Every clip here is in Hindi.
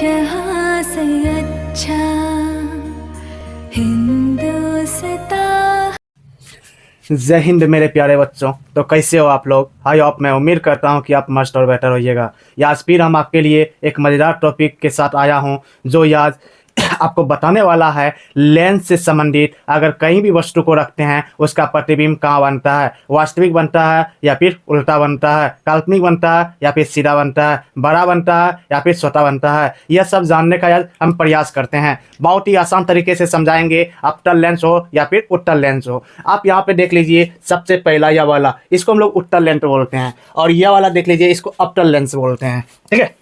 जहां से अच्छा हिंदुस्तान। जय हिंद मेरे प्यारे बच्चों। तो कैसे हो आप लोग? आई होप, मैं उम्मीद करता हूं कि आप मस्त और बेटर होइएगा। आज फिर हम आपके लिए एक मज़ेदार टॉपिक के साथ आया हूं, जो आज आपको बताने वाला है लेंस से संबंधित अगर कहीं भी वस्तु को रखते हैं उसका प्रतिबिंब कहाँ बनता है, वास्तविक बनता है या फिर उल्टा बनता है, काल्पनिक बनता है या फिर सीधा बनता है, बड़ा बनता है या फिर छोटा बनता है। यह सब जानने का आज हम प्रयास करते हैं। बहुत ही आसान तरीके से समझाएंगे, अवतल लेंस हो या फिर उत्तल लेंस हो। आप यहाँ पे देख लीजिए, सबसे पहला यह वाला, इसको हम लोग उत्तल लेंस बोलते हैं, और यह वाला देख लीजिए, इसको अवतल लेंस बोलते हैं। ठीक है,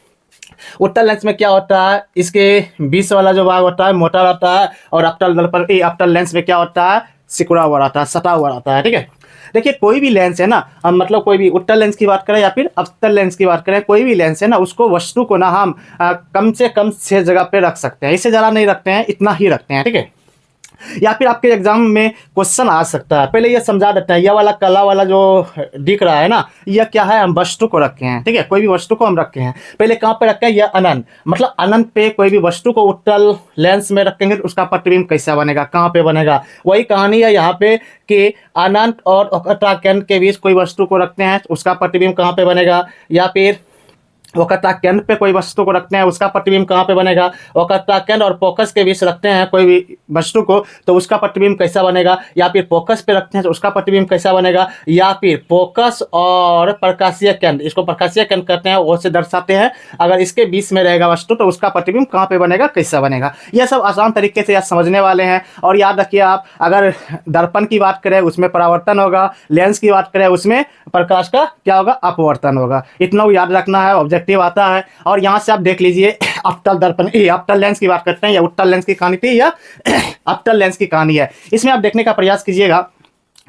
उत्तल लेंस में क्या होता है, इसके बीच वाला जो भाग होता है मोटा रहता है, और अवतल दर्पण अवतल लेंस में क्या होता है, सिकुड़ा हुआ रहता है, सटा हुआ रहता है। ठीक है, देखिए कोई भी लेंस है ना, हम मतलब कोई भी उत्तल लेंस की बात करें या फिर अवतल लेंस की बात करें, कोई भी लेंस है ना, उसको वस्तु को ना हम कम से कम 6 जगह पे रख सकते हैं। इससे ज़्यादा नहीं रखते हैं, इतना ही रखते हैं। ठीक है, या फिर आपके एग्जाम में क्वेश्चन आ सकता है। पहले ये समझा देते हैं, यह वाला काला वाला जो दिख रहा है ना, यह क्या है, हम वस्तु को रखे हैं। ठीक है, कोई भी वस्तु को हम रखे हैं। पहले कहाँ पे रखे हैं, यह अनंत, मतलब अनंत पे कोई भी वस्तु को उत्तल लेंस में रखेंगे तो उसका प्रतिबिंब कैसा बनेगा, कहाँ पे बनेगा। वही कहानी है यहाँ पे कि अनंत और वक्रता केंद्र के बीच कोई वस्तु को रखते हैं तो उसका प्रतिबिंब कहाँ पे बनेगा, या फिर वक्रता केंद्र पे कोई वस्तु को रखते हैं उसका प्रतिबिंब कहाँ पे बनेगा, वक्रता केंद्र और फोकस के बीच रखते हैं कोई भी वस्तु को तो उसका प्रतिबिंब कैसा बनेगा, या फिर फोकस पे रखते हैं तो उसका प्रतिबिंब कैसा बनेगा, या फिर फोकस और प्रकाशीय केंद्र, इसको प्रकाशीय केंद्र कहते हैं, वो से दर्शाते हैं। अगर इसके बीच में रहेगा वस्तु तो उसका प्रतिबिंब कहाँ पे बनेगा, कैसा बनेगा। यह सब आसान तरीके से याद समझने वाले हैं। और याद रखिए, आप अगर दर्पण की बात करें उसमें परावर्तन होगा, लेंस की बात करें उसमें प्रकाश का क्या होगा, अपवर्तन होगा। इतना याद रखना है, ऑब्जेक्टिव आता है। और यहाँ से आप देख लीजिए, अवतल दर्पण अवतल लेंस की बात करते हैं, या उत्तल लेंस की कहानी थी या अवतल लेंस की कहानी है। इसमें आप देखने का प्रयास कीजिएगा,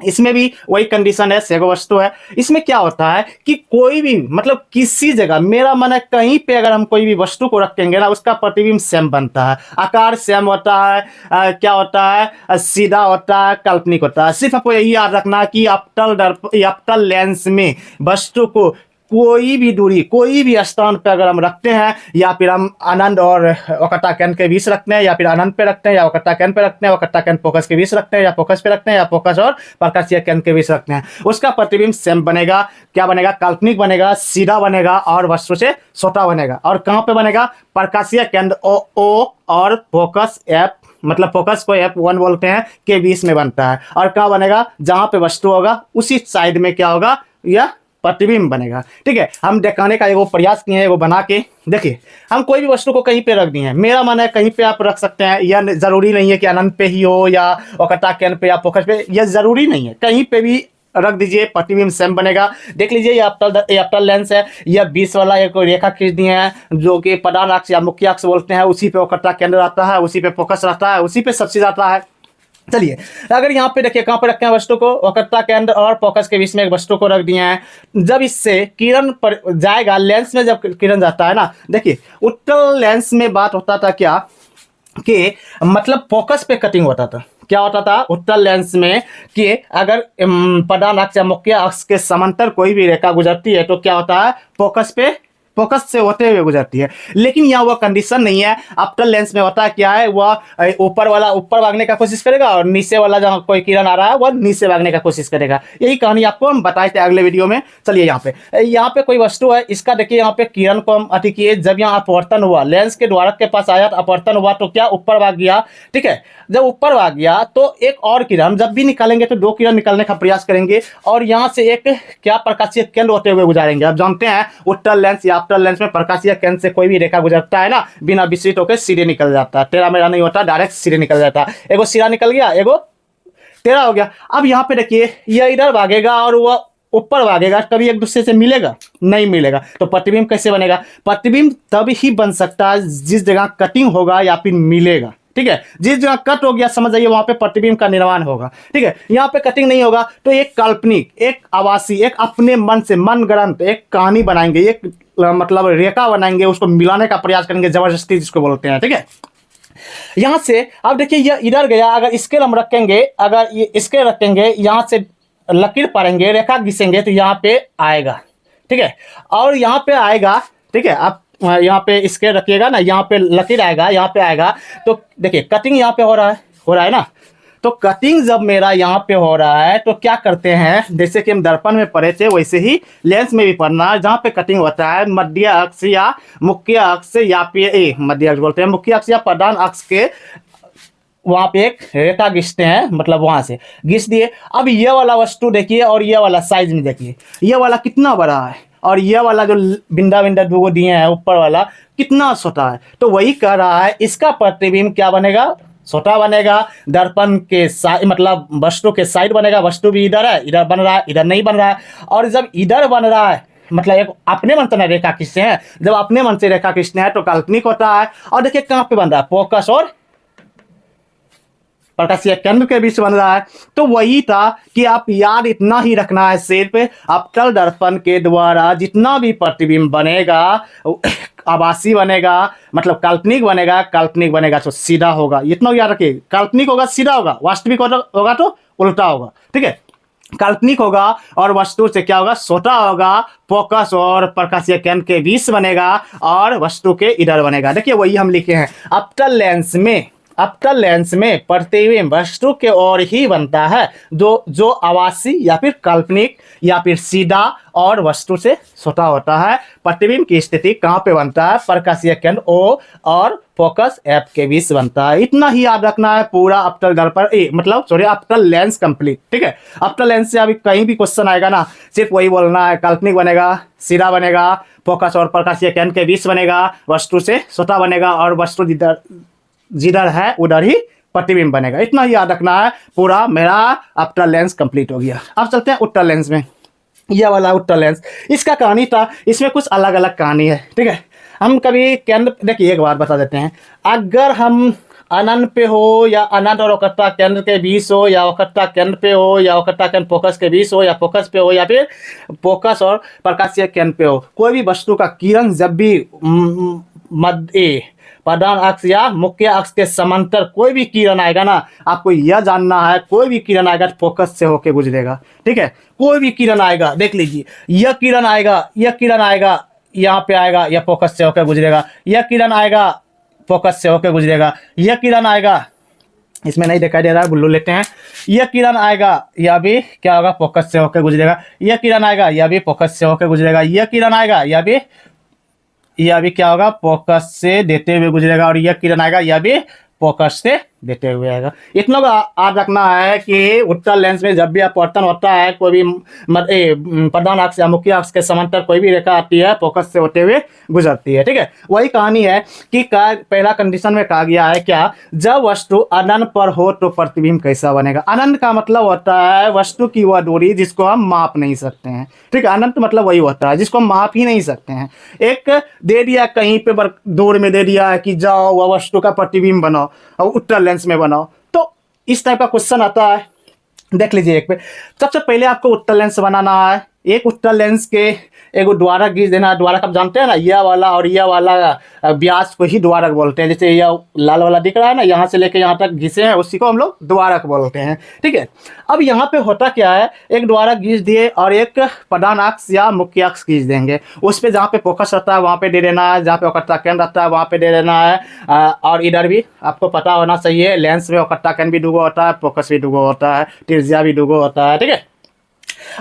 इसमें भी वही कंडीशन है, सेगो वस्तु है। इसमें क्या होता है कि कोई भी मतलब किसी जगह, मेरा मन है कहीं पे अगर हम कोई भी वस्तु को रखेंगे ना, उसका प्रतिबिंब सेम बनता है, आकार सेम होता है, क्या होता है, सीधा होता है, काल्पनिक होता है। सिर्फ आपको यही याद रखना है कि अवतल लेंस में वस्तु को कोई भी दूरी, कोई भी स्थान पे अगर हम रखते हैं, या फिर हम अनंत और वक्रता केंद्र के बीच रखते हैं, या फिर अनंत पे रखते हैं, या वक्रता केंद्र पे रखते हैं, वक्रता केंद्र फोकस के बीच रखते हैं, या फोकस पे रखते हैं, या फोकस और प्रकाशीय केंद्र के बीच रखते हैं, उसका प्रतिबिंब सेम बनेगा। क्या बनेगा, काल्पनिक बनेगा, सीधा बनेगा और वस्तु से छोटा बनेगा। और कहाँ पे बनेगा, प्रकाशीय केंद्र O और फोकस F, मतलब फोकस को F1 बोलते हैं, के बीच में बनता है। और क्या बनेगा, जहां पे वस्तु होगा उसी साइड में क्या होगा, यह प्रतिबिंब बनेगा। ठीक है, हम दिखाने का एगो प्रयास किए हैं, वो बना के देखिए। हम कोई भी वस्तु को कहीं पे रख दिए हैं, मेरा मन है कहीं पे आप रख सकते हैं, यह जरूरी नहीं है कि अनंत पे ही हो या वक्रता केंद्र पे या फोकस पे, यह जरूरी नहीं है, कहीं पे भी रख दीजिए, प्रतिबिंब सेम बनेगा। देख लीजिए, ये अवतल लेंस है, यह 20 वाला एक रेखा खींच दिए हैं, जो कि प्रधान अक्ष या मुख्य अक्ष बोलते हैं, उसी पे वक्रता केंद्र आता है, उसी पे फोकस रहता है, उसी पे सब चीज आता है। चलिए, अगर यहाँ पे देखिए कहाँ पे रखे हैं वस्तु को, वक्रता केंद्र और फोकस के बीच में एक वस्तु को रख दिए हैं। जब इससे किरण पर जाएगा, लेंस में जब किरण जाता है ना, देखिए उत्तल लेंस में बात होता था क्या कि मतलब फोकस पे कटिंग होता था। क्या होता था उत्तल लेंस में कि अगर प्रधान अक्ष या मुख्य अक्ष के समांतर कोई भी रेखा गुजरती है तो क्या होता है, फोकस से होते हुए गुजरती है। लेकिन यहाँ वह कंडीशन नहीं है। अवतल लेंस में होता क्या है, वह ऊपर वाला ऊपर भागने का कोशिश करेगा, और नीचे वाला जहाँ कोई किरण आ रहा है वह नीचे भागने का कोशिश करेगा। यही कहानी आपको हम बताए थे अगले वीडियो में। चलिए, यहाँ पे कोई वस्तु है, इसका देखिए यहाँ पे किरण को हम अति किए, जब यहाँ अपवर्तन हुआ, लेंस के द्वारक के पास आया तो अपवर्तन हुआ तो क्या ऊपर भाग गया। ठीक है, जब ऊपर भाग गया तो एक और किरण जब भी निकालेंगे तो 2 किरण निकालने का प्रयास करेंगे, और यहाँ से एक क्या प्रकाशीय केंद्र होते हुए गुजारेंगे। आप जानते हैं उत्तल लेंस या अवतल लेंस में प्रकाशीय केंद्र से कोई भी रेखा गुजरता है ना, बिना विस्तृत होकर सीधे निकल जाता है, टेढ़ा मेढ़ा नहीं होता, डायरेक्ट सीधे निकल जाता है। एगो सीधा निकल गया, एगो टेढ़ा हो गया। अब यहाँ पे देखिए, यह इधर भागेगा और वह ऊपर भागेगा, कभी एक दूसरे से मिलेगा, नहीं मिलेगा। तो प्रतिबिंब कैसे बनेगा, प्रतिबिंब तब ही बन सकता है जिस जगह कटिंग होगा या फिर मिलेगा। ठीक है, जिस जगह कट हो गया समझ जाइए वहां पे प्रतिबिंब का निर्माण होगा। ठीक है, यहाँ पे कटिंग नहीं होगा तो एक काल्पनिक, एक आभासी, एक अपने मन से मनगढ़ंत एक कहानी बनाएंगे, एक मतलब रेखा बनाएंगे, उसको मिलाने का प्रयास करेंगे, जबरदस्ती जिसको बोलते हैं। ठीक है, यहां से अब देखिए यह इधर गया, अगर इसके हम रखेंगे, अगर ये इसके रखेंगे, यहां से लकीर पारेंगे, रेखा घिसेंगे तो यहाँ पे आएगा। ठीक है, और यहाँ पे आएगा। ठीक है, आप यहाँ पे इसके रखिएगा ना, यहाँ पे लकीर आएगा, यहाँ पे आएगा, तो देखिए कटिंग यहाँ पे हो रहा है ना। तो कटिंग जब मेरा यहाँ पे हो रहा है तो क्या करते हैं, जैसे कि हम दर्पण में पढ़े थे वैसे ही लेंस में भी पढ़ना है। जहाँ पे कटिंग होता है मध्य अक्ष या मुख्य अक्ष या फिर मध्य अक्ष बोलते हैं, मुख्य अक्ष या प्रधान अक्ष के वहाँ पे एक रेखा खींचते हैं, मतलब वहाँ से खींच दिए। अब ये वाला वस्तु देखिए और ये वाला साइज में देखिए, ये वाला कितना बड़ा है और ये वाला जो बिंदा बिंदा दो दिए हैं ऊपर वाला कितना छोटा है। तो वही कह रहा है इसका प्रतिबिंब क्या बनेगा, छोटा बनेगा। दर्पण के साइड मतलब वस्तु के साइड बनेगा, वस्तु भी इधर है, इधर बन रहा है, इधर नहीं बन रहा है। और जब इधर बन रहा है मतलब एक अपने मन से रेखा खींचते हैं, जब अपने मन से रेखा खींचते हैं तो काल्पनिक होता है। और देखिए कहाँ पे बन रहा है, फोकस और प्रकाशीय केंद्र के बीच बन रहा है। तो वही था कि आप याद इतना ही रखना है, सिर्फ अवतल दर्पण के द्वारा जितना भी प्रतिबिंब बनेगा आभासी बनेगा, मतलब काल्पनिक बनेगा तो सीधा होगा। इतना याद रखिए, काल्पनिक होगा सीधा होगा, वास्तविक होगा तो उल्टा होगा। ठीक है, काल्पनिक होगा और वस्तु से क्या होगा, छोटा होगा, फोकस और प्रकाशीय केंद्र के बीच बनेगा और वस्तु के इधर बनेगा। देखिए वही हम लिखे हैं, अवतल लेंस में प्रतिबिंब वस्तु के ओर ही बनता है, जो आभासी या फिर काल्पनिक या फिर सीधा और वस्तु से छोटा होता है। प्रतिबिंब की स्थिति कहाँ पे बनता है, प्रकाशीय केंद्र O और फोकस F के बीच बनता है। इतना ही याद रखना है पूरा अवतल दर्पण मतलब सॉरी अवतल लेंस कंप्लीट। ठीक है, अवतल लेंस से अभी कहीं भी क्वेश्चन आएगा ना, सिर्फ वही बोलना है, काल्पनिक बनेगा, सीधा बनेगा, फोकस और प्रकाशीय केंद्र के बीच बनेगा, वस्तु से छोटा बनेगा और वस्तु जिधर है उधर ही प्रतिबिंब बनेगा। इतना ही याद रखना है, पूरा मेरा अवतल लेंस कंप्लीट हो गया। अब चलते हैं उत्तल लेंस में। यह वाला उत्तल लेंस, इसका कहानी था, इसमें कुछ अलग अलग कहानी है। ठीक है, हम कभी केंद्र देखिए एक बात बता देते हैं, अगर हम अनंत पे हो या अनंत और वक्रता केंद्र के बीच हो या वक्रता केंद्र पे हो या वक्रता केंद्र फोकस के बीच हो या फोकस पे हो या फिर फोकस और प्रकाशीय केंद्र पे हो, कोई भी वस्तु का किरण जब भी मध्य प्रधान अक्ष या मुख्य अक्ष के समांतर कोई भी किरण आएगा ना, आपको यह जानना है कोई भी किरण आएगा तो फोकस से होके गुजरेगा। ठीक है, कोई भी किरण आएगा, देख लीजिए यह किरण आएगा यहाँ पे आएगा, यह फोकस से होकर गुजरेगा, यह किरण आएगा फोकस से होकर गुजरेगा, यह किरण आएगा, इसमें नहीं दिखाई दे रहा है, बुल्लू लेते हैं, यह किरण आएगा, यह भी क्या होगा, फोकस से होकर गुजरेगा, यह किरण आएगा, यह भी फोकस से होकर गुजरेगा, यह किरण आएगा, यह भी क्या होगा, फोकस से देते हुए गुजरेगा, और यह किरण आएगा, यह भी फोकस से देते हुए आएगा। इतना याद रखना है कि उत्तल लेंस में जब भी अपवर्तन होता है, कोई भी प्रधान अक्ष या मुख्य अक्ष के समांतर कोई भी रेखा आती है, फोकस से होते हुए गुजरती है। ठीक है, वही कहानी है कि पहला कंडीशन में कहा गया है क्या, जब वस्तु अनंत पर हो तो प्रतिबिंब कैसा बनेगा। अनंत का मतलब होता है वस्तु की वह दूरी जिसको हम माप नहीं सकते हैं। ठीक है, अनंत मतलब वही होता है जिसको हम माप ही नहीं सकते हैं। एक दे दिया कहीं पे दूर में दे दिया है कि जाओ वह वस्तु का प्रतिबिंब बनाओ और उत्तल लेंस में बनाओ, तो इस टाइप का क्वेश्चन आता है। देख लीजिए, एक पे सबसे पहले आपको उत्तल लेंस बनाना है। एक उत्तल लेंस के एक द्वारक घिस देना। द्वारक आप जानते हैं ना, यह वाला और यह वाला व्यास को ही द्वारक बोलते हैं। जैसे यह लाल वाला दिख रहा है ना, यहाँ से लेके यहाँ तक घिसे हैं, उसी को हम लोग द्वारक बोलते हैं। ठीक है, अब यहाँ पे होता क्या है, एक द्वारक घिस दिए और एक प्रधान अक्ष या मुख्य अक्ष घिस देंगे। उस पर जहाँ पे फोकस रहता है वहाँ पे दे देना है, जहाँ पे वक्रता केंद्र रहता है वहाँ पे दे देना है। और इधर भी आपको पता होना चाहिए, लेंस में वक्रता केंद्र भी दुगो होता है, फोकस भी दुगो होता है, त्रिज्या भी दुगो होता है। ठीक है,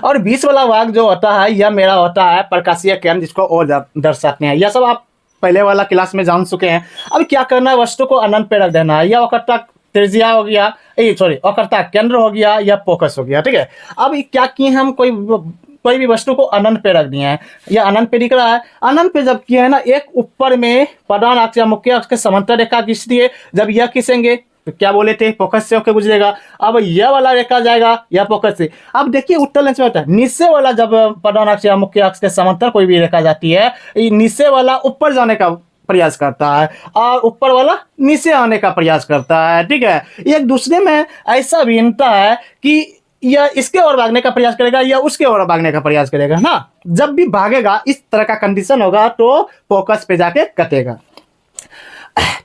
और बीच वाला भाग जो होता है यह मेरा होता है प्रकाशीय केंद्र, जिसको और दर्शाते हैं। यह सब आप पहले वाला क्लास में जान चुके हैं। अब क्या करना है, वस्तु को अनंत पे रख देना है। यह वक्रता त्रिज्या हो गया, वक्रता केंद्र हो गया, या फोकस हो गया। ठीक है, अब क्या किए हम, कोई भी वस्तु को अनंत पे रख दिए हैं। यह अनंत पे दिख रहा है। अनंत पे जब किए है ना, एक ऊपर में प्रधान अक्ष या मुख्य अक्ष के समांतर रेखा खींच दिए। जब यह खींचेंगे तो क्या बोले थे, फोकस से होकर गुजरेगा। अब यह वाला रेखा जाएगा या फोकस से। अब देखिए उत्तल लेंस में होता है, नीचे वाला जब प्रधान अक्ष या मुख्य अक्ष के समांतर कोई भी रेखा जाती है, नीचे वाला ऊपर जाने का प्रयास करता है और ऊपर वाला नीचे आने का प्रयास करता है। ठीक है, एक दूसरे में ऐसा भिन्नता है कि यह इसके ओर भागने का प्रयास करेगा या उसके ओर भागने का प्रयास करेगा ना। जब भी भागेगा इस तरह का कंडीशन होगा तो फोकस पे जाके कटेगा।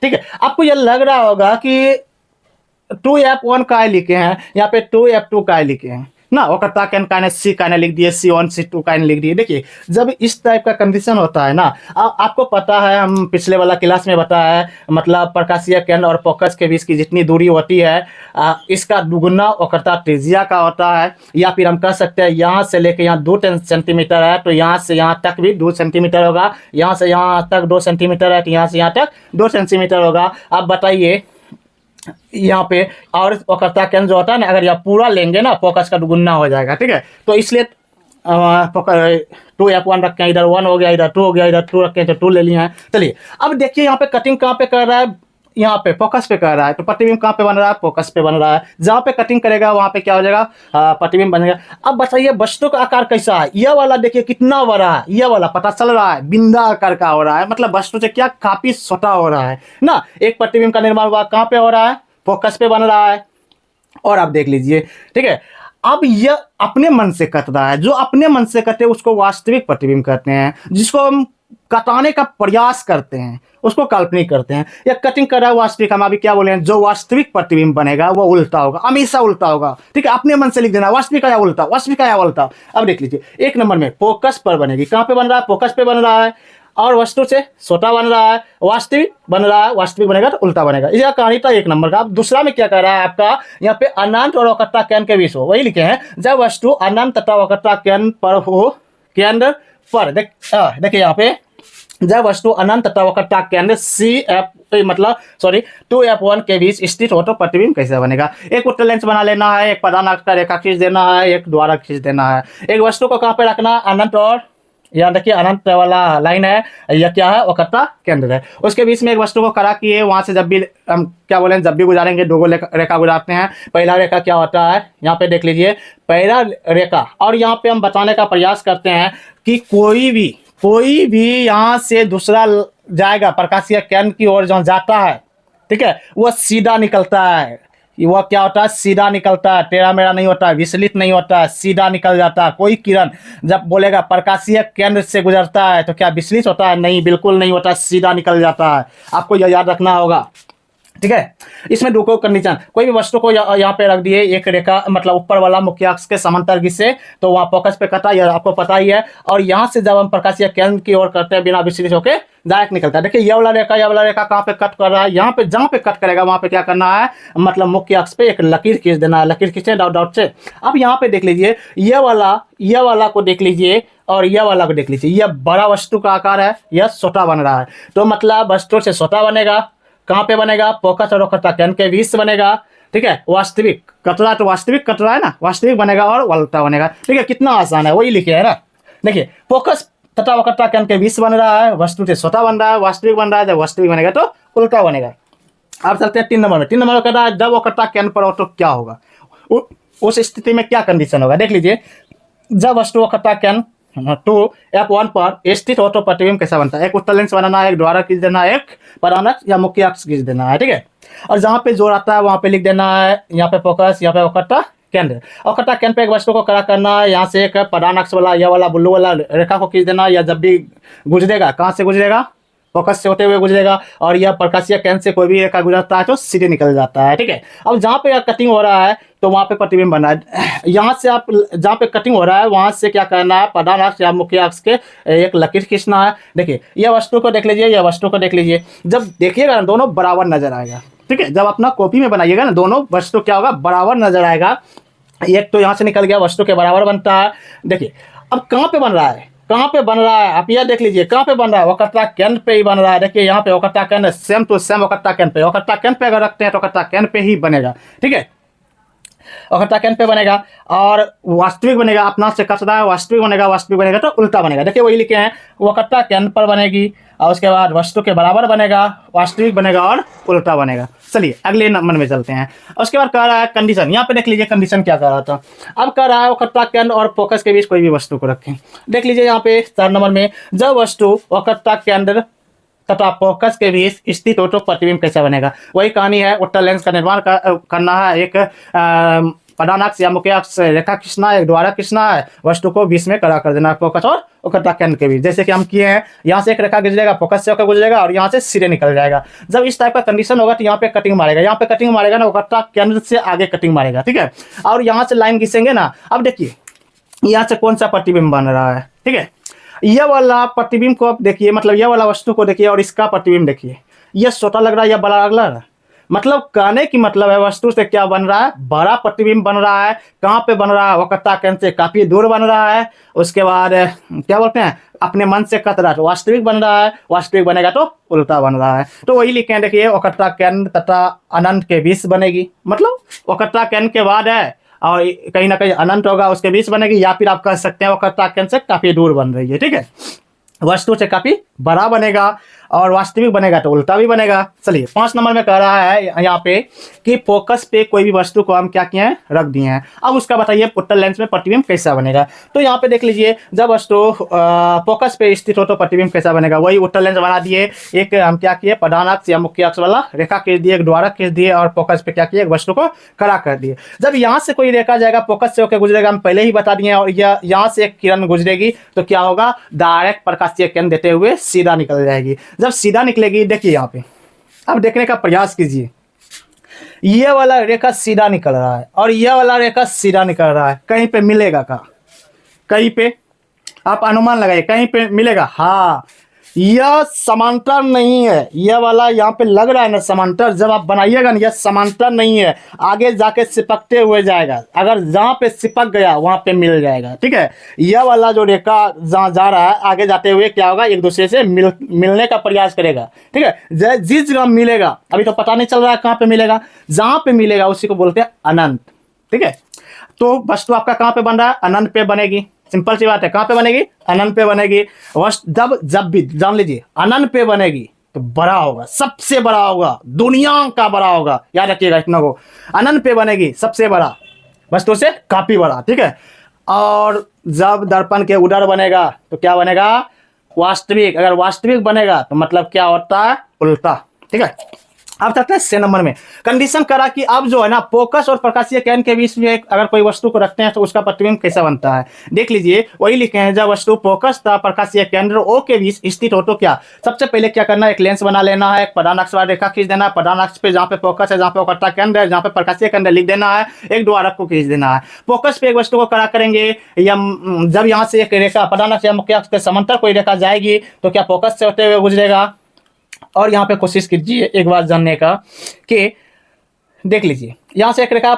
ठीक है, आपको यह लग रहा होगा कि 2F1 काय लिखे हैं, यहाँ पे 2F2 काय लिखे हैं। ना, वक्रता केंद्र का सी का लिख दिए, C1 C2 का लिख दिए। देखिए जब इस टाइप का कंडीशन होता है ना, आपको पता है, हम पिछले वाला क्लास में बताया है, मतलब प्रकाशीय केंद्र और फोकस के बीच की जितनी दूरी होती है इसका दुगुना वक्रता त्रिज्या का होता है। या फिर हम कह सकते हैं यहाँ से लेके यहाँ 2 सेंटीमीटर है तो यहाँ से यहाँ तक भी 2 सेंटीमीटर होगा, यहाँ से यहाँ तक 2 सेंटीमीटर है तो यहाँ से यहाँ तक 2 सेंटीमीटर होगा। अब बताइए यहाँ पे और वक्रता केंद्र जो होता है ना, अगर यह पूरा लेंगे ना फोकस का दुगुना हो जाएगा, ठीक है। तो इसलिए 2F1 रखें, इधर 1 हो गया, इधर 2 हो गया, इधर 2 रखें तो 2 ले लिए हैं। चलिए अब देखिए यहाँ पे कटिंग कहाँ पे कर रहा है, यहाँ पे फोकस पे कर रहा है, तो प्रतिबिंब कहाँ पे बन रहा है, फोकस पे बन रहा है। जहाँ पे कटिंग करेगा वहाँ पे क्या हो जाएगा, प्रतिबिंब बनेगा। अब बताइए वस्तु का आकार कैसा है, यह वाला देखिए कितना बड़ा है, यह वाला पता चल रहा है बिंदा आकार का हो रहा है, मतलब वस्तु से क्या काफी छोटा हो रहा है ना। एक प्रतिबिंब का निर्माण हुआ कहाँ पे हो रहा है, फोकस पे बन रहा है। और आप देख लीजिए, ठीक है। अब यह अपने मन से कट रहा है, जो अपने मन से कटे उसको वास्तविक प्रतिबिंब कहते हैं, जिसको हम कटाने का प्रयास करते हैं उसको काल्पनिक करते हैं। या कटिंग कर रहा है वास्तविक, हम अभी क्या बोले हैं, जो वास्तविक प्रतिबिंब बनेगा वो उल्टा होगा, हमेशा उल्टा होगा, ठीक है। अपने मन से लिख देना वास्तविक या उल्टा, वास्तविक या उल्टा। अब देख लीजिए 1 नंबर में फोकस पर बनेगी, कहाँ पे बन रहा है, फोकस पे बन रहा है, और वस्तु से छोटा बन रहा है, वास्तविक बन रहा है, वास्तविक बनेगा तो उल्टा बनेगा। यह कहानी था 1 नंबर का। अब दूसरा में क्या कर रहा है आपका, यहाँ पे अनंत और वक्रता केंद्र के बीच हो, वही लिखे हैं, जब वस्तु अनंत तथा वक्रता केंद्र पर हो, केंद्र पर देखिए यहाँ पे जब वस्तु अनंत तथा वक्रता केंद्र मतलब 2F1 के बीच स्थित हो तो प्रतिबिंब कैसे बनेगा। एक उत्तल लेंस बना लेना है, एक प्रधान अक्ष का रेखा खींच देना है, एक द्वारा खींच देना है। एक वस्तु को कहाँ पे रखना, अनंत और यहाँ देखिए अनंत वाला लाइन है, यह क्या है, वक्रता केंद्र है। उसके बीच में एक वस्तु को खड़ा किए, वहां से जब भी हम क्या बोले, जब भी गुजारेंगे 2 रेखा गुजारते हैं। पहला रेखा क्या होता है, यहाँ पे देख लीजिए पहला रेखा, और यहाँ पे हम बताने का प्रयास करते हैं कि कोई भी यहाँ से दूसरा जाएगा प्रकाशीय केंद्र की ओर जो जाता है, ठीक है, वह सीधा निकलता है। वह क्या होता है, सीधा निकलता है, टेढ़ा मेढ़ा नहीं होता है, विचलित नहीं होता है, सीधा निकल जाता है। कोई किरण जब बोलेगा प्रकाशीय केंद्र से गुजरता है तो क्या विचलित होता है, नहीं, बिल्कुल नहीं होता, सीधा निकल जाता है। आपको यह याद रखना होगा, ठीक है। इसमें 2 कंडीशन, कोई भी वस्तु को यहाँ पे रख दिए, एक रेखा मतलब ऊपर वाला मुख्य अक्ष के समांतर से, तो वहाँ फोकस पे कटा, यह आपको पता ही है। और यहाँ से जब हम प्रकाशीय केंद्र की ओर करते हैं बिना विचलित होकर डायरेक्ट निकलता है। देखिए यह वाला रेखा कहाँ पे कट कर रहा है, यहाँ पे जहाँ पे कट करेगा वहाँ पे क्या करना है, मतलब मुख्य अक्ष पे एक लकीर खींच देना है, लकीर खींचे डॉट से। अब यहाँ पे देख लीजिए यह वाला को देख लीजिए और यह वाला को देख लीजिए, यह बड़ा वस्तु का आकार है, यह छोटा बन रहा है, तो मतलब वस्तु से छोटा बनेगा, कहाँ पे बनेगा, फोकस और वक्रता केंद्र के बीच बनेगा, ठीक है। वास्तविक कट रहा है तो वास्तविक कट रहा है ना, वास्तविक बनेगा और उल्टा बनेगा, ठीक है। कितना आसान है, वही लिखे है ना। देखिए फोकस तथा वक्रता केंद्र के बीच बन रहा है, वस्तु से छोटा बन रहा है, वास्तविक बन रहा है, जब वास्तविक बनेगा तो उल्टा बनेगा। अब चलते हैं 3 नंबर में। 3 नंबर में कह रहा है जब वक्रता केंद्र पर हो तो क्या होगा, उस स्थिति में क्या कंडीशन होगा। देख लीजिए जब वस्तु वक्रता केंद्र 2F1 पर स्थित हो तो प्रतिबिंब कैसा बनता है। एक उत्तल लेंस बनाना है, एक द्वारा खींच देना है, एक प्रधान अक्ष या मुख्य अक्ष खींच देना है, ठीक है। और जहाँ पे जोर आता है वहाँ पे लिख देना है, यहाँ पे फोकस, यहाँ पे वक्रता केंद्र। वक्रता केंद्र पे एक वस्तु को खड़ा करना है, यहाँ से एक प्रधान अक्ष वाला यह वाला ब्लू वाला रेखा को खींच देना, या जब भी गुजरेगा कहाँ से गुजरेगा, फोकस से होते हुए गुजरेगा, और यह प्रकाशीय केंद्र से कोई भी रेखा गुजरता है तो सीधे निकल जाता है, ठीक है। अब जहाँ पे कटिंग हो रहा है तो वहाँ पे प्रतिबिंब बन रहा है। यहाँ से आप जहाँ पे कटिंग हो रहा है वहाँ से क्या करना है, प्रधान अक्ष या मुख्य अक्ष के एक लकीर खींचना है। देखिए यह वस्तु को देख लीजिए, यह वस्तु को देख लीजिए, जब देखिएगा ना दोनों बराबर नजर आएगा, ठीक है। जब अपना कॉपी में बनाइएगा ना दोनों वस्तु क्या होगा, बराबर नजर आएगा। एक तो यहाँ से निकल गया, वस्तु के बराबर बनता है। देखिए अब कहाँ पे बन रहा है, कहाँ पे बन रहा है, आप यह देख लीजिए कहाँ पे बन रहा है, वक्रता केंद्र पे ही बन रहा है। देखिए यहाँ पे वक्रता केंद्र सेम टू सेम वक्रता केंद्र पे, वक्रता केंद्र पे अगर रखते हैं तो वक्रता केंद्र पे ही बनेगा, ठीक है। वक्रता केंद्र पे बनेगा और वास्तविक बनेगा, अपना से कट रहा है, वास्तविक बनेगा तो उल्टा बनेगा। देखिए वही लिखे हैं, वक्रता केंद्र पर बनेगी और उसके बाद वस्तु के बराबर बनेगा, वास्तविक बनेगा और उल्टा बनेगा। चलिए अगले नंबर में चलते हैं। उसके बाद कह रहा है कंडीशन, यहाँ पे देख लीजिए कंडीशन क्या कह रहा था। अब कह रहा है वक्रता केंद्र और फोकस के बीच कोई भी वस्तु को रखें। देख लीजिए यहाँ पे 4 नंबर में, जब वस्तु वक्रता केंद्र तथा फोकस के बीच स्थित हो तो प्रतिबिंब कैसा बनेगा। वही कहानी है, उत्तल लेंस का निर्माण करना है, एक प्रधानाक्ष या मुख्य अक्ष से रेखा खींचना है, एक द्वारा खींचना है, वस्तु को बीच में खड़ा कर देना है फोकस और वक्रता केंद्र के बीच। जैसे कि हम किए हैं, यहाँ से एक रेखा गुजरेगा, फोकस से होकर गुजरेगा और यहाँ से सिरे निकल जाएगा। जब इस टाइप का कंडीशन होगा तो यहाँ पे कटिंग मारेगा, यहाँ पे कटिंग मारेगा ना, वक्रता केंद्र से आगे कटिंग मारेगा, ठीक है। और यहाँ से लाइन खींचेंगे ना, अब देखिए यहाँ से कौन सा प्रतिबिंब बन रहा है, ठीक है। यह वाला प्रतिबिंब को आप देखिए, मतलब यह वाला वस्तु को देखिए और इसका प्रतिबिंब देखिए, यह छोटा लग रहा है या बड़ा लग रहा है। मतलब कहने की मतलब है वस्तु से क्या बन रहा है, बड़ा प्रतिबिंब बन रहा है। कहाँ पे बन रहा है, वक्रता केंद्र से काफी दूर बन रहा है। उसके बाद क्या बोलते हैं, अपने मन से कतरा, तो वास्तविक बन रहा है, वास्तविक बनेगा तो उल्टा बन रहा है। तो वही लिखे देखिए, वक्रता केंद्र तथा अनंत के बीच बनेगी, मतलब वक्रता केंद्र के बाद है और कहीं ना कहीं अनंत होगा, उसके बीच बनेगी। या फिर आप कह सकते हैं वक्रता केंद्र से काफी दूर बन रही है, ठीक है। वस्तु से काफी बड़ा बनेगा और वास्तविक बनेगा तो उल्टा भी बनेगा। चलिए 5 नंबर में कह रहा है यहाँ पे कि फोकस पे कोई भी वस्तु को हम क्या किए हैं, रख दिए हैं। अब उसका बताइए उत्तल लेंस में प्रतिबिंब कैसा बनेगा। तो यहाँ पे देख लीजिए, जब वस्तु फोकस पे स्थित हो तो प्रतिबिंब कैसा बनेगा, वही उत्तल लेंस बना दिए। एक हम क्या किए, प्रधानाक्ष या मुख्य अक्ष वाला रेखा खींच दिए, एक द्वारा खींच दिए और फोकस पे क्या किए, एक वस्तु को खड़ा कर दिए। जब यहाँ से कोई रेखा जाएगा, फोकस से होकर गुजरेगा, हम पहले ही बता दिए, और यहाँ से एक किरण गुजरेगी तो क्या होगा, डायरेक्ट प्रकाशीय किरण देते हुए सीधा निकल जाएगी। जब सीधा निकलेगी, देखिए यहाँ पे अब देखने का प्रयास कीजिए, ये वाला रेखा सीधा निकल रहा है और यह वाला रेखा सीधा निकल रहा है। कहीं पे मिलेगा का, कहीं पे आप अनुमान लगाइए, कहीं पे मिलेगा। हाँ, यह समांतर नहीं है, यह वाला यहाँ पे लग रहा है ना समांतर, जब आप बनाइएगा ना, यह समांतर नहीं है, आगे जाके चिपकते हुए जाएगा। अगर जहाँ पे चिपक गया वहाँ पे मिल जाएगा, ठीक है। यह वाला जो रेखा जहाँ जा रहा है, आगे जाते हुए क्या होगा, एक दूसरे से मिलने का प्रयास करेगा, ठीक है। जिस जगह मिलेगा, अभी तो पता नहीं चल रहा है कहाँ पे मिलेगा, जहाँ पे मिलेगा उसी को बोलते हैं अनंत, ठीक है। तो वस्तु आपका कहाँ पे बन रहा है, अनंत पे बनेगी। सिंपल सी बात है, कहाँ पे बनेगी, अनंत पे बनेगी। जब भी जान लीजिए अनंत पे बनेगी तो बड़ा होगा, सबसे बड़ा होगा, दुनिया का बड़ा होगा, याद रखिएगा इतना को। अनंत पे बनेगी सबसे बड़ा, वस्तु से काफी बड़ा, ठीक है। और जब दर्पण के उधर बनेगा तो क्या बनेगा, वास्तविक। अगर वास्तविक बनेगा तो मतलब क्या होता है, उल्टा, ठीक है। अब चलते हैं 6 नंबर में। कंडीशन करा कि अब जो है ना, फोकस और प्रकाशीय किरण के बीच में अगर कोई वस्तु को रखते हैं तो उसका प्रतिबिंब कैसा बनता है। देख लीजिए, वही लिखे हैं, जब वस्तु फोकस तथा प्रकाशीय केंद्र ओ के बीच स्थित हो तो क्या, सबसे पहले क्या करना है, एक लेंस बना लेना है, एक प्रधानाक्ष वाली रेखा खींच देना है। प्रधानाक्ष पे जहाँ पे फोकस है, जहाँ पे वक्रता केंद्र है, जहाँ पे प्रकाशीय केंद्र लिख देना है, एक द्वारक को खींच देना है। फोकस पे एक वस्तु को खड़ा करेंगे, या जब यहाँ से एक रेखा प्रधानाक्ष या मुख्य अक्ष के समांतर कोई रेखा जाएगी तो क्या फोकस से होते हुए गुजरेगा। और यहाँ पे कोशिश कीजिए एक बात जानने का कि देख लीजिए, यहाँ से एक रेखा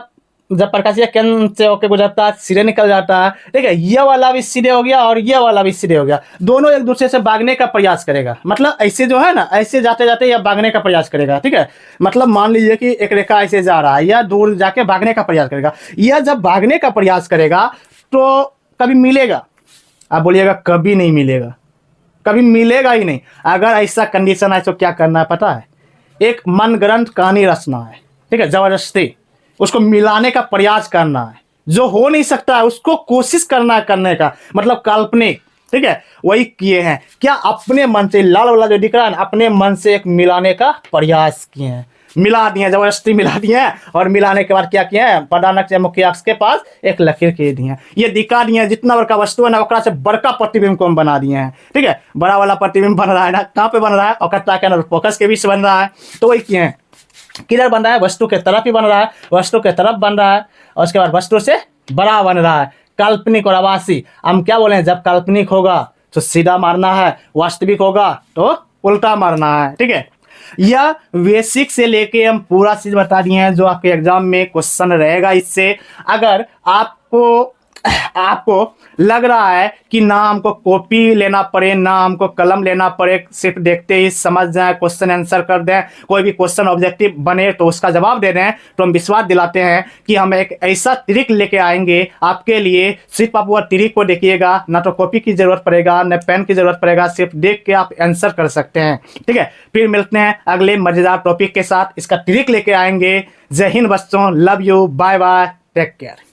जब प्रकाशीय केंद्र से होकर गुजरता है, सिरे निकल जाता है, ठीक है। यह वाला भी सिरे हो गया और यह वाला भी सिरे हो गया, दोनों एक दूसरे से भागने का प्रयास करेगा। मतलब ऐसे जो है ना, ऐसे जाते जाते यह भागने का प्रयास करेगा, ठीक है। मतलब मान लीजिए कि एक रेखा ऐसे जा रहा है, यह दूर जाके भागने का प्रयास करेगा। यह जब भागने का प्रयास करेगा तो कभी मिलेगा, आप बोलिएगा कभी नहीं मिलेगा, कभी मिलेगा ही नहीं। अगर ऐसा कंडीशन है तो क्या करना है पता है, एक मनगढ़ंत कहानी रचना है, ठीक है। जबरदस्ती उसको मिलाने का प्रयास करना है, जो हो नहीं सकता है उसको कोशिश करना है करने का, मतलब काल्पनिक, ठीक है। वही किए हैं, क्या अपने मन से, लाल वाला जो दिख रहा है ना, अपने मन से एक मिलाने का प्रयास किए हैं, मिला दिए, जबरदस्ती मिला दिए हैं। और मिलाने के बाद क्या किए हैं, प्रधानाक्ष या मुख्य अक्ष के पास एक लकीर खींच दिए हैं, ये दिखा दिए हैं जितना बड़का वस्तु है ना, ओकरा से बड़का प्रतिबिंब को हम बना दिए हैं, ठीक है। बड़ा वाला प्रतिबिंब बन रहा है ना, कहाँ पे बन रहा है, वक्रता के अंदर फोकस के बीच बन रहा है। तो वही किए हैं, किधर बन रहा है, वस्तु के तरफ ही बन रहा है, वस्तु के तरफ बन रहा है, और उसके बाद वस्तु से बड़ा बन रहा है। काल्पनिक और आभासी, हम क्या बोले, जब काल्पनिक होगा तो सीधा मारना है, वास्तविक होगा तो उल्टा मारना है, ठीक है। यह बेसिक से लेके हम पूरा चीज बता दिए हैं, जो आपके एग्जाम में क्वेश्चन रहेगा इससे। अगर आपको लग रहा है कि ना हमको कॉपी लेना पड़े, ना हमको कलम लेना पड़े, सिर्फ देखते ही समझ जाए, क्वेश्चन आंसर कर दें, कोई भी क्वेश्चन ऑब्जेक्टिव बने तो उसका जवाब दे दें, तो हम विश्वास दिलाते हैं कि हम एक ऐसा ट्रिक लेके आएंगे आपके लिए। सिर्फ आप वो ट्रिक को देखिएगा, ना तो कॉपी की जरूरत पड़ेगा, ना पेन की जरूरत पड़ेगा, सिर्फ देख के आप आंसर कर सकते हैं, ठीक है। फिर मिलते हैं अगले मजेदार टॉपिक के साथ, इसका ट्रिक लेके आएंगे। जय हिंद बच्चों, love you, bye bye, take care.